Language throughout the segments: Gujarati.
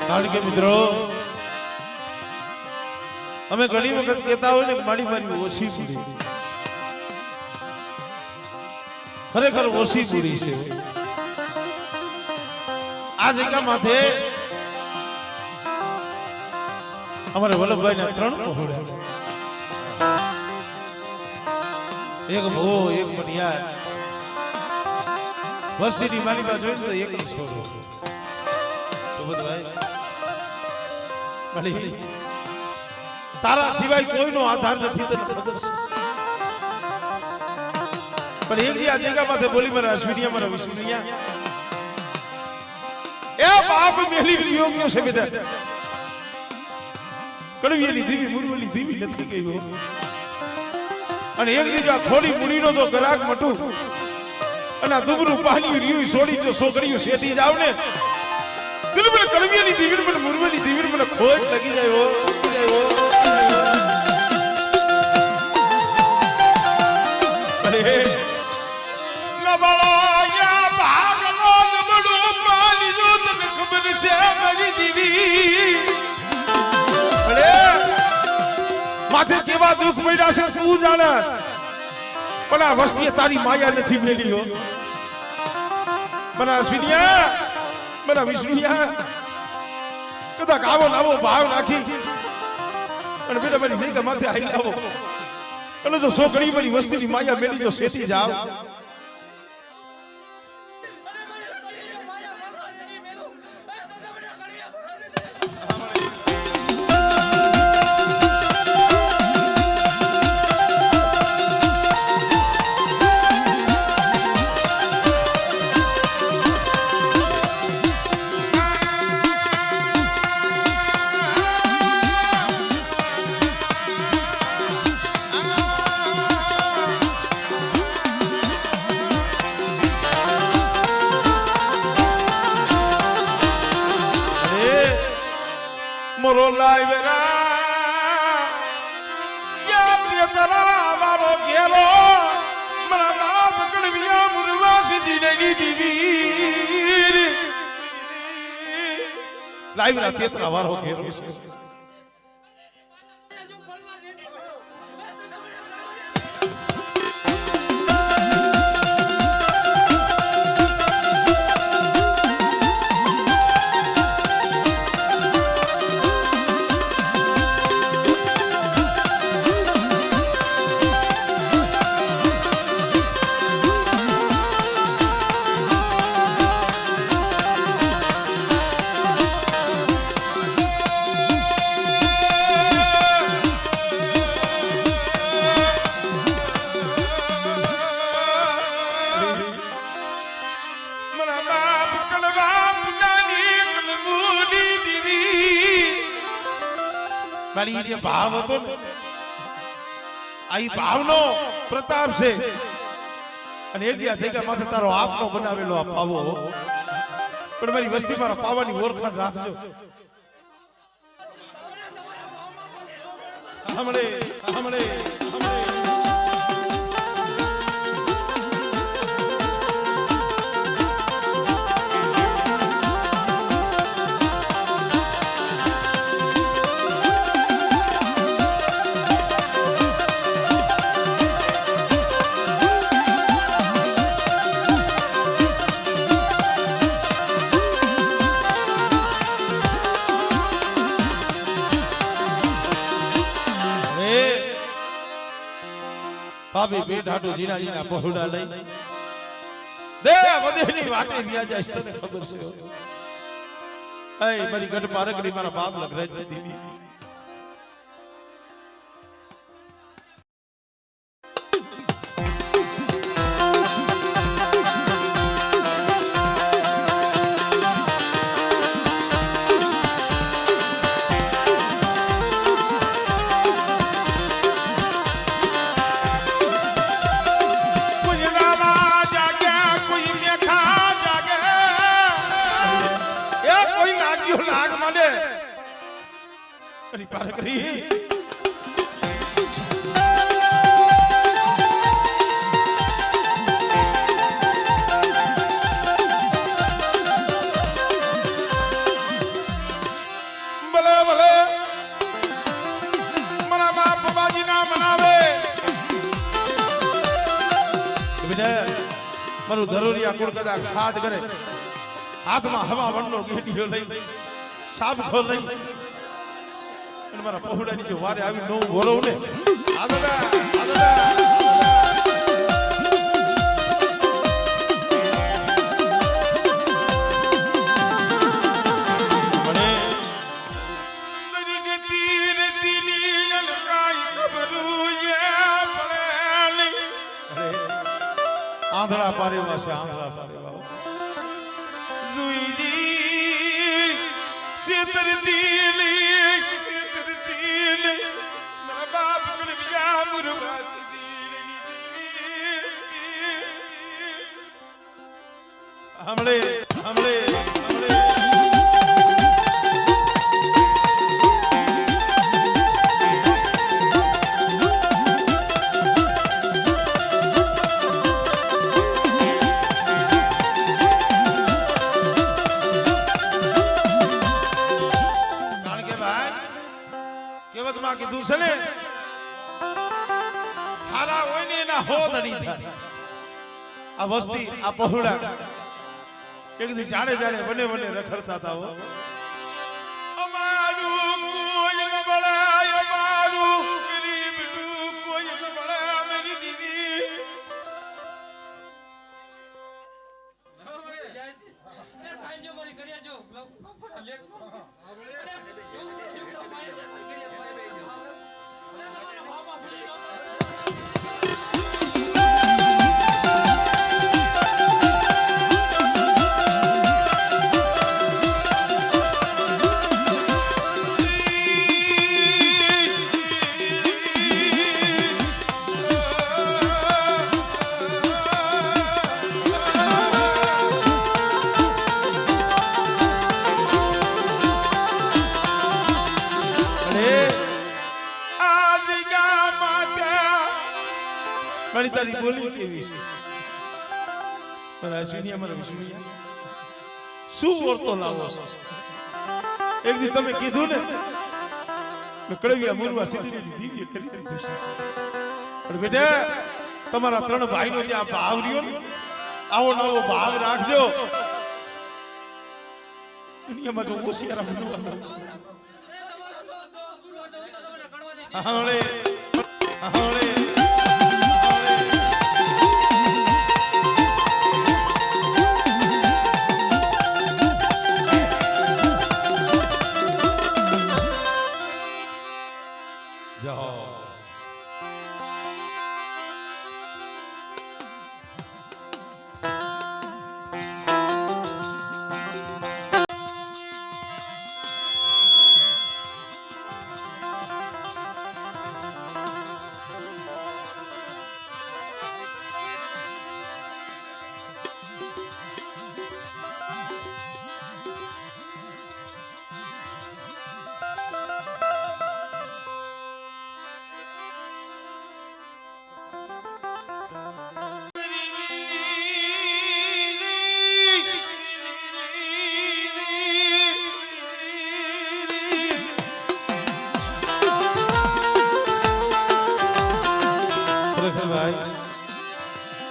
કારણ કે મિત્રો અમે ઘણી વખત કહેતા હોય ને કે મારી મારી ઓછી પૂરી ખરેખર ઓછી પૂરી છે આ જગ્યા માથે અમારે વલ્લભભાઈ ના 3 પહોળ્યા એક ભો એક મનિયા વસ્તીની મારી પાસે જોઈને તો એક જ છોડો તો બધું ભાઈ તારા સિવાય કોઈનો આધાર નથી તને ખબર છે પણ એક દી આ જગ્યા માથે બોલી મારા અશ્વિનિયા મારા વિષ્ણુનિયા એ બાપ મેલી યોગ્ય છે બેટા કડવીની દીવી મુરવલી દીવી નથી ગઈ અને એક દી આ થોડી મુડીનો જો ગરાક મટું અને આ દુબરું પાણી રહ્યું છોડી જો છોકરીઓ શેઠી જાવ ને દિલ મને કડવીની દીવી મને મુરવલી દીવી મને ખોટ લગી જાય હો અરે નબળાયા ભાગલો નબળો પાણી જો તને ખબર છે મારી દીવી અરે માથે કેવા દુઃખ પડ્યા છે તું જાણે પણ આ વસ્તીએ તારી માયા નથી મેલી હો બના અશ્વિનિયા બના વિષ્ણુયા કદાચ આવો નાવો ભાવ નાખી અને બેટા મારી જગ્યા માથે આવી આવો અને જો છોકરી મારી વસ્તીની માયા મેલી જો શેઠી જાવ મોરો લાઈવરા યાદ કરા મારો ઘેરો મારા બાપ કડવિયા મુરવાસી જીની દીવી લાઈવરા કેતરા વારો ઘેરો છે મારી જે ભાવ હતો ને આ ભાવનો પ્રતાપ છે અને એક આ જગ્યા માથે તારો આપનો બનાવેલો આ પાવો પણ મારી વસ્તી મારા પાવાની ઓળખાણ રાખજો હમણે હમણે ભાભી બેઠાટો જીના જીના પહોડા લઈ દે વધેની વાટે વ્યા જાય તને ખબર છે એ મારી ગઢ પારકરી મારા બાપ લગરાજ દીવી માંડે અરે પારકરી મારું ધરોરિયા કુળ કદા ખાદ કરે હાથમાં હવા વંડો ગેડીઓ લઈ સાબખો લઈ અને મારા પહોળાની જો વારે આવી નવું ભોળવ ને આદડા મને નરી કે તીર દિલી અલકાઈ કબરૂયા પડેલી આંધળા પારેવા છે આંધળા પારેવા જુઈજી શેતર દીલી મારા બાપ કલ વિયા મુરવા હમણે કીધું છે ને હારા હોય ને એના હો દડી થઈ આ વસ્તી આ પહોળા એક દી જાણે બને રખડતા હતા હો અમારું કોઈ ન બળાય અમારું ગરીબનું કોઈ ન બળા મેરી દીદી મારી તારી બોલી કેવી છે પણ અશ્વિની અમારા વિશ્વની શું વર્તો લાવો છો એક દી તમે કીધું ને મેં કડવિયા મુરવા સીધી દિવ્ય કરી દીધું છે પણ બેટા તમારા ત્રણ ભાઈનો જે આ ભાવ રહ્યો ને આવો નવો ભાવ રાખજો દુનિયામાં જો હોશિયાર બનવાનો હાવળે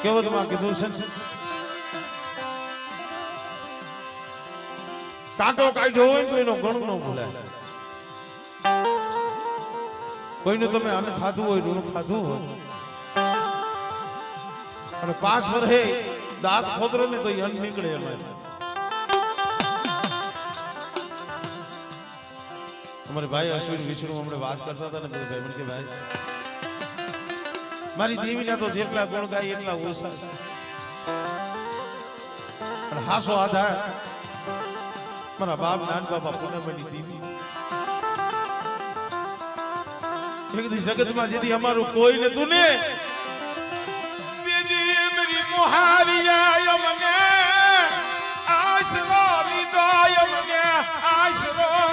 કેવો તમારે કીધું છે કાંટો કાઢ્યો હોય તો એનો ગણું ન ભૂલાય કોઈનું તમે અન્ન ખાધું હોય રૂણ ખાધું હોય અને 5 વર્ષે દાંત ખોદરો ને તો અન્ન નીકળે એમાં અમારે ભાઈ અશ્વિન વિષ્ણુ હમણાં વાત કરતા હતા ને ભાઈ મને કે ભાઈ મારી દેવીના તો જેટલા ગુણ ગાય એટલા ઓછા પણ હાસો આધાર મારા બાપ નાન બાપા પૂનમની દેવી એક દી જગતમાં જેથી અમારું કોઈ નતું ને દેવી મેરી મોહારિયા મને આશરો વિદાય મને આશરો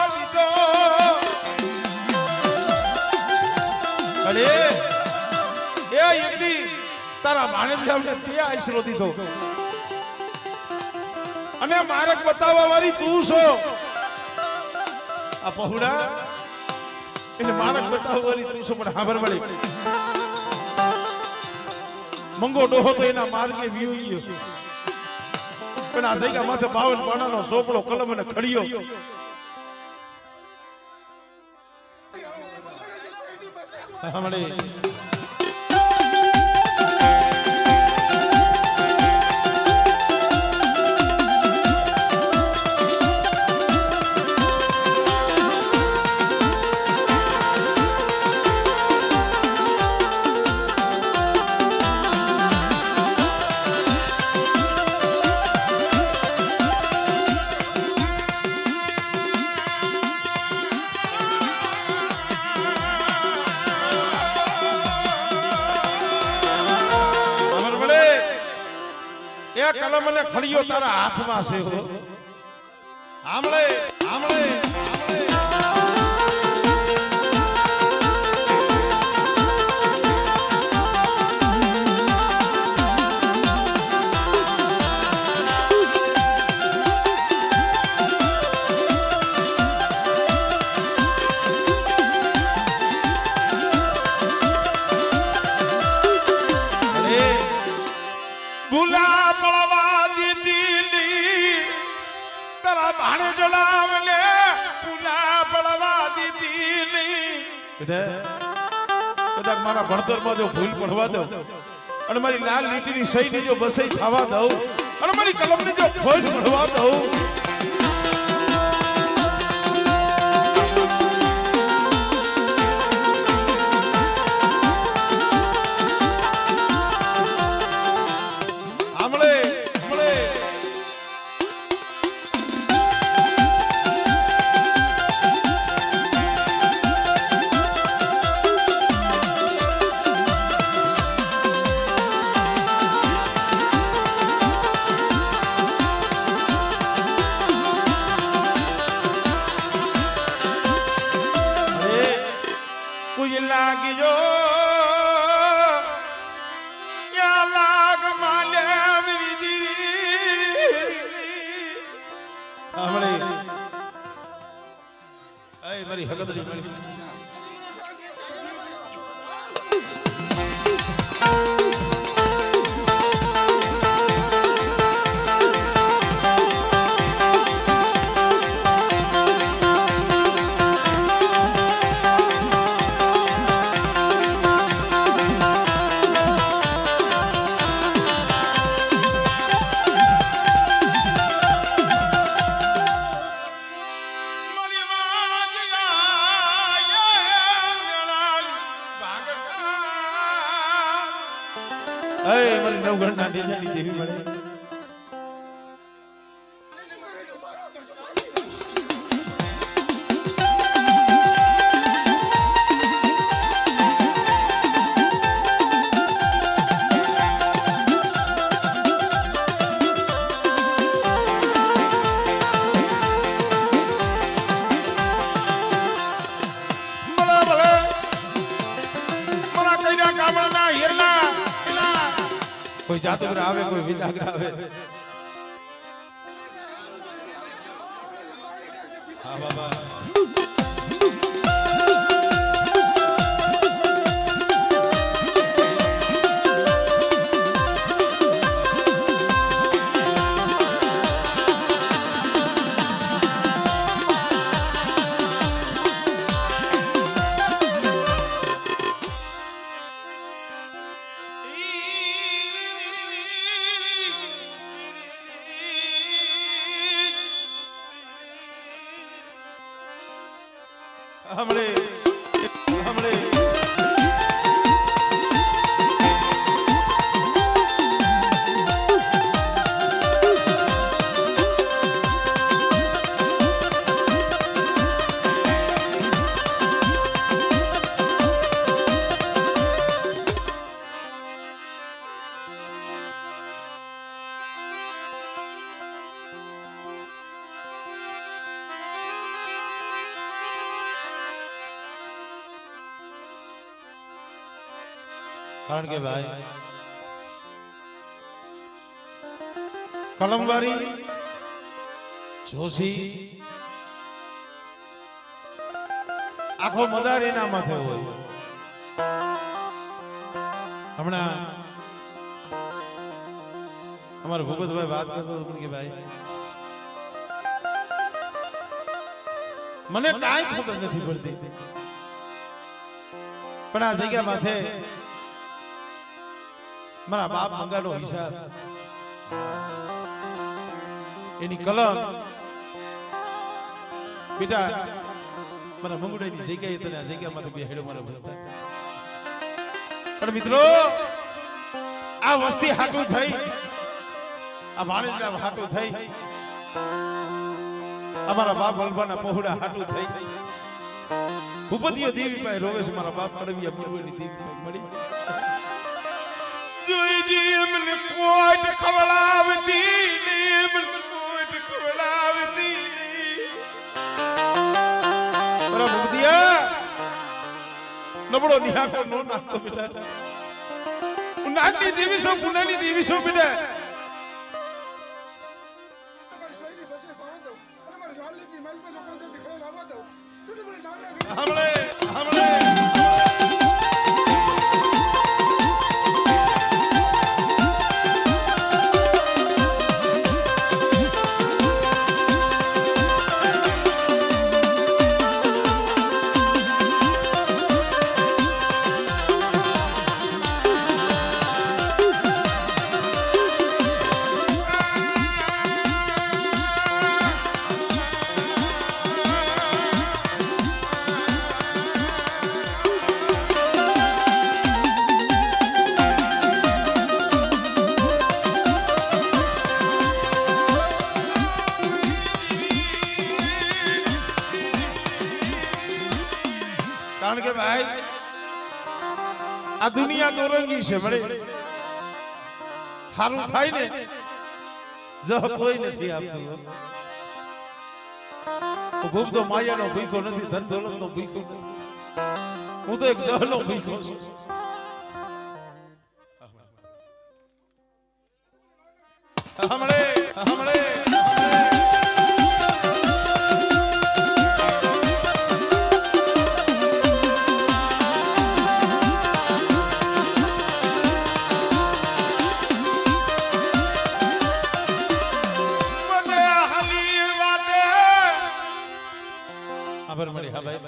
મારા ભાણેજને તે આશરો દીધો અને માર્ગ બતાવવા વાળી તું છો આ પહોળા એટલે માર્ગ બતાવવા વાળી તું છો પણ હાબર વળી મંગો ડોહો તો એના માર્ગે વિયો ગયો પણ આ જગ્યા માથે 52 પાણાનો સોપડો કલમ અને ખડિયો હમણે કલમ અને ખડિયો તારા હાથમાં છે આમળે આમળે ભાણે જલાવને પુલા પડવા દીધી નહીં કદાચ મારા ભણતરમાં જો ભૂલ પડવા દઉં અને મારી લાલ લીટીની સહીની જો બસઈ થવા દઉં અને મારી કલમની જો ફોજ પડવા દઉં લાગી જો યા લાગ માલે વિધિ હમણે એ મારી હગદડી મળી નવઘણના દેજાની દેવી મળે કોઈ જાદુગર આવે કોઈ વિદાગર આવે હા બાબા હમણે હમણે કારણ કે ભાઈ કલમવારી જોશી આખો મદાર એના માથે હોય. હમણાં અમારા ભૂપતભાઈ વાત કરતો હતો કે ભાઈ મને કાંઈ ખબર નથી પડતી, પણ આ જગ્યા માથે મારા બાપ મંગાનો હિસાબ એની કલમ બેટા મારા મંગુડાની જગ્યાએ તને આ જગ્યા માથે બેહેડો મારા ભૂપત. પણ મિત્રો આ વસ્તી હાટું થઈ, આ ભાણેજના હાટું થઈ, અમારા બાપ વલભાના પહોળા હાટું થઈ, ભૂપતિઓ દેવી પાસે રોવે છે. મારા બાપ કડવિયા મુરવણી દેવી મળી જોઈજી મને કોઈ ખવડાવતી નહીં, મને કોઈ ખવડાવતી નહીં. બરાબર ભૂપતિયા નબળો નિહાકો નો નાખતો બેટા, નાની દેવી છો, પુનાની દેવી છો બેટા. હમણે હમણે કારણ કે ભાઈ આ દુનિયા દોરંગી છે. બળે સારું થાય ને જો કોઈ નથી આપતું. ભૂખ તો માયાનો ભૂખો નથી, ધન દોલતનો ભૂખો નથી, હું તો એક જહનો ભૂખો છું. હમણે હમણે ખબર મળી. હા ભાઈ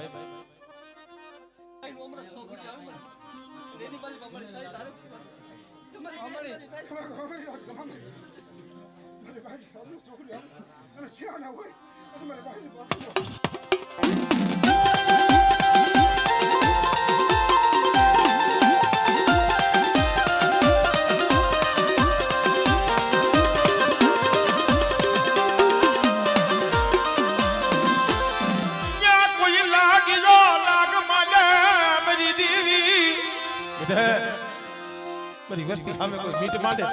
બધી વસ્તી સામે કોઈ મીટ માંડે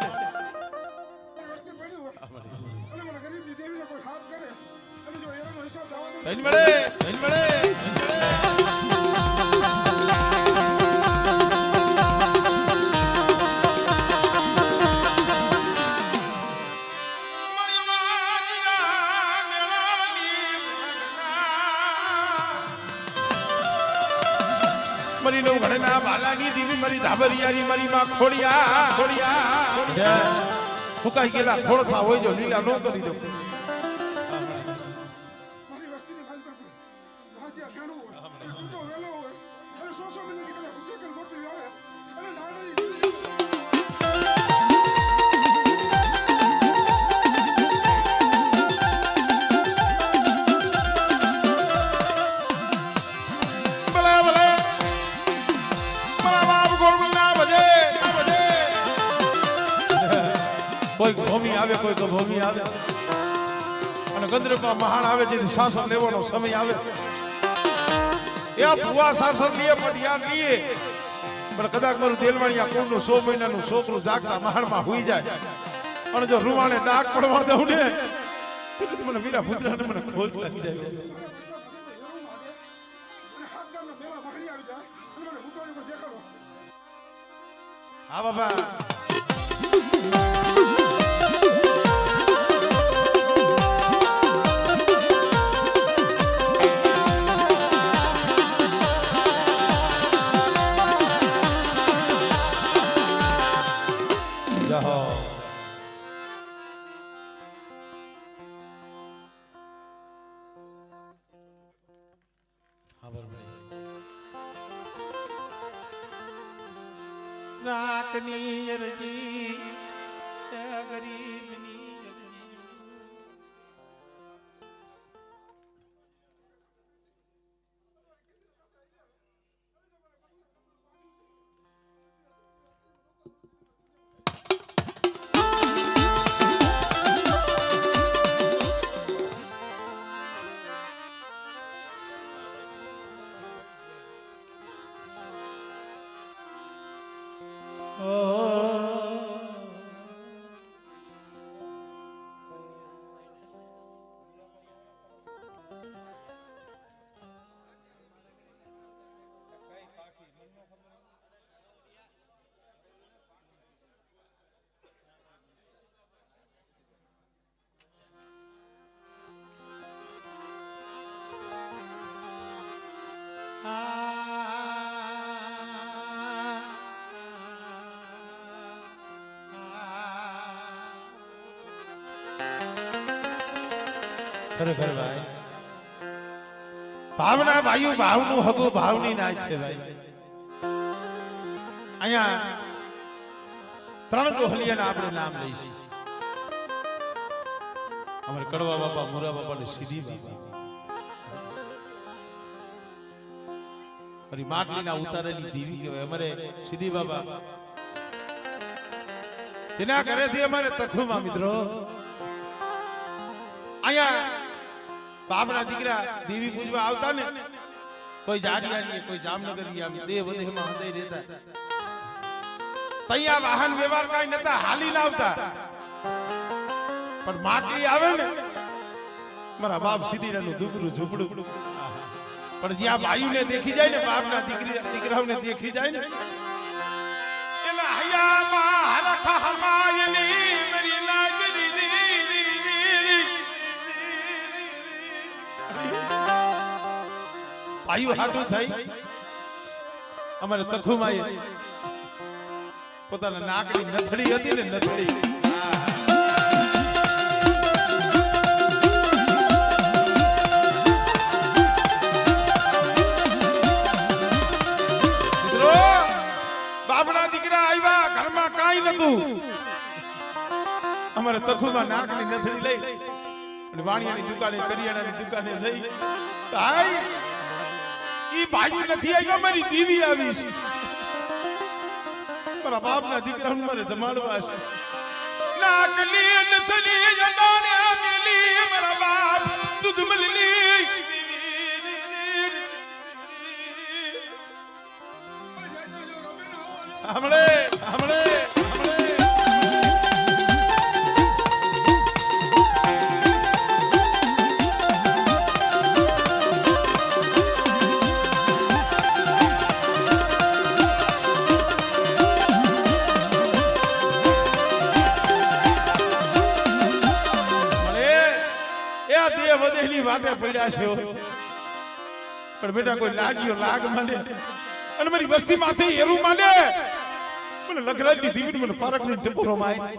મરી નો ઘણના બાલાની દીવી મારી ધાબરિયારી મારી માં ખોડિયા ખોડિયા ફુકાઈ ગયેલા ખોળસા હોય જો લીલા નો કરી દો. મારી વસ્તીની ભાઈ પર વાજ્યા ગાણું હોય, તો વેલો હોય અને 100 મિનિટ કદા સેકન્ડ ગોઠવી આવે અને નાડી કોઈ ભૂમિ આવે, કોઈ તો ભૂમિ આવે અને ગંદ્રપા મહાન આવે જેથી શાસન લેવાનો સમય આવે. એ ભુવા શાસન લીએ પટિયા લીએ પણ કદાચ મારું દેલવાણીયા કુળનું 100 મહિનાનું છોકરું જાગતા મહાણમાં હુઈ જાય અને જો રૂવાણે ડાક પડવા દઉં ને મને વીરા પુત્રને મને ખોજ લાગી જાય. હા બાબા રાખની અરજી ગરીબની ખરેખર ભાઈ ભાવના ભાઈઓ ભાવનું હગું ભાવની નાચ છે ભાઈ અહીંયા ત્રણ ડોહલિયાના આપણે નામ લઈશું અમારે કડવા બાપા મુરા બાપા ને સીધી બાપા મારી માટલીના ઉતારેલી દેવી કહેવાય અમારે સીધી બાબા જેના ઘરેથી અમારે તખુમાં મિત્રો અહીંયા બાપના દીકરા દેવી પૂજવા આવતા ને કોઈ જાડિયાની કોઈ જામનગરની આવી દેવ દેહમાં હૃદય રહેતા તૈયા વાહન વ્યવહાર કાઈ નતા હાલી લાવતા પણ માટલી આવે ને મારા બાપ સીધીરાનું દુબરું ઝૂપડું પણ જ્યાં ભાઈઓને દેખી જાય ને બાપના દીકરાઓને દેખી જાય ને એટલે હયામાં હરખા હમાયની મરી લાગરી ભાઈઓ હાટું થઈ અમારે તખુમાએ પોતાના નાકની નથડી હતી ને નથડી બાપના દીકરા આવ્યા ઘરમાં કાઈ નતું અમારે તખુમાં નાકની નથડી લઈ અને વાણિયાની દુકાને કરિયાણાની દુકાને જઈ ભાઈ ઈ ભાઈ નથી આવ્યો મારી દીવી આવી છે મારા બાપના દીકરાને મારે જમાડવા છે નાકલી નથડી જડાને મેલી મારા બાપ દૂધ મલની હમણે હમણે વાટે પડ્યા છે પણ બેટા કોઈ લાગ્યો લાગ માંડે અને મારી વસ્તી માંથી એરું માંડે મને લગરાજની દીવી મને પારકની ટપોરો માય